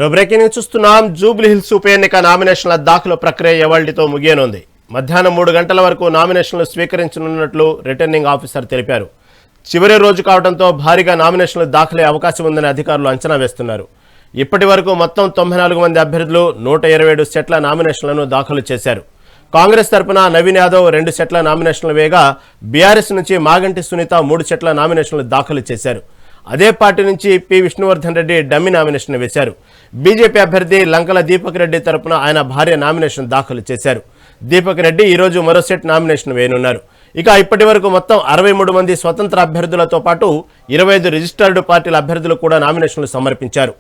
మరో breaking news చూస్తున్నాం. జూబ్లీహిల్స్ ఉప ఎన్నిక నామినేషన్ల దాఖలు ప్రక్రియ ఇవాళ్టితో ముగియనుంది. మధ్యాహ్నం 3 గంటల వరకు నామినేషన్లు స్వీకరించనున్నట్లు రిటర్నింగ్ ఆఫీసర్ తెలిపారు. చివరి రోజు కావడంతో భారీగా నామినేషన్లు దాఖలే అవకాశం ఉందని అధికారులు అంచనా వేస్తున్నారు. ఇప్పటి వరకు మొత్తం 94 మంది అభ్యర్థులు 127 సెట్ల నామినేషన్లను దాఖలు చేశారు. కాంగ్రెస్ తరపున నవీన్ యాదవ్ 2 సెట్ల నామినేషన్లు వేయగా బీఆర్ఎస్ నుంచి మాగంటి సునీత 3 సెట్ల నామినేషన్లు దాఖలు చేశారు. అదే పార్టీ నుంచి P Vishnuvardhan Reddy dummy nomination వేశారు. బీజేపీ అభ్యర్థి లంకల దీపక్ రెడ్డి తరపున ఆయన భార్య నామినేషన్ దాఖలు చేశారు. దీపక్ రెడ్డి ఈ రోజు మరో సెట్ నామినేషన్ వేయనున్నారు. ఇక ఇప్పటి వరకు మొత్తం 63 మంది స్వతంత్ర అభ్యర్థులతో పాటు 25 రిజిస్టర్డ్ పార్టీల అభ్యర్థులు కూడా నామినేషన్లు సమర్పించారు.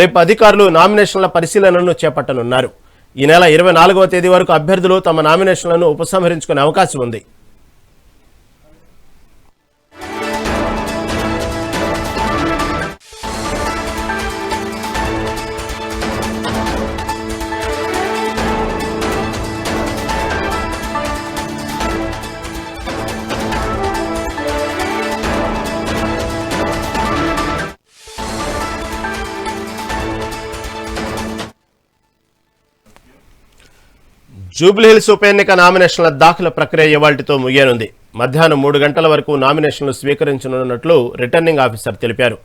రేపు అధికారులు నామినేషన్ల పరిశీలనను చేపట్టనున్నారు. ఈ నెల 24వ తేదీ వరకు అభ్యర్థులు తమ నామినేషన్లను ఉపసంహరించుకునే అవకాశం ఉంది. జూబ్లీహిల్స్ ఉప ఎన్నిక నామినేషన్ల దాఖలు ప్రక్రియ ఇవాళ్టితో ముగియనుంది. మధ్యాహ్నం 3 గంటల వరకు నామినేషన్లు స్వీకరించనున్నట్లు రిటర్నింగ్ ఆఫీసర్ తెలిపారు.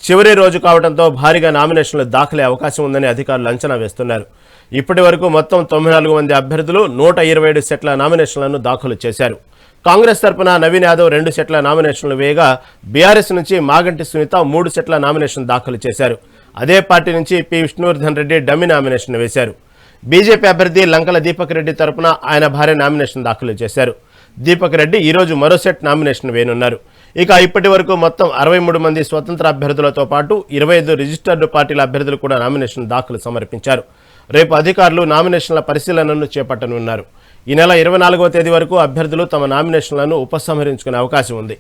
చివరి రోజు కావడంతో భారీగా నామినేషన్లు దాఖలే అవకాశం ఉందని అధికారులు అంచనా వేస్తున్నారు. ఇప్పటి వరకు మొత్తం 94 మంది అభ్యర్థులు 127 సెట్ల నామినేషన్లను దాఖలు చేశారు. కాంగ్రెస్ తరపున నవీన్ యాదవ్ 2 సెట్ల నామినేషన్లు వేయగా బీఆర్ఎస్ నుంచి మాగంటి సునీత 3 సెట్ల నామినేషన్ దాఖలు చేశారు. అదే పార్టీ నుంచి P Vishnuvardhan Reddy dummy nomination వేశారు. బీజేపీ అభ్యర్థి లంకల దీపక్ రెడ్డి తరపున ఆయన భార్య నామినేషన్ దాఖలు చేశారు. దీపక్ రెడ్డి ఈ రోజు మరో సెట్ నామినేషన్ వేయనున్నారు. ఇక ఇప్పటి వరకు మొత్తం 63 మంది స్వతంత్ర అభ్యర్థులతో పాటు 25 రిజిస్టర్డ్ పార్టీల అభ్యర్థులు కూడా నామినేషన్ దాఖలు సమర్పించారు. రేపు అధికారులు నామినేషన్ల పరిశీలనను చేపట్టనున్నారు. ఈ నెల 24వ తేదీ వరకు అభ్యర్థులు తమ నామినేషన్లను ఉపసంహరించుకునే అవకాశం ఉంది.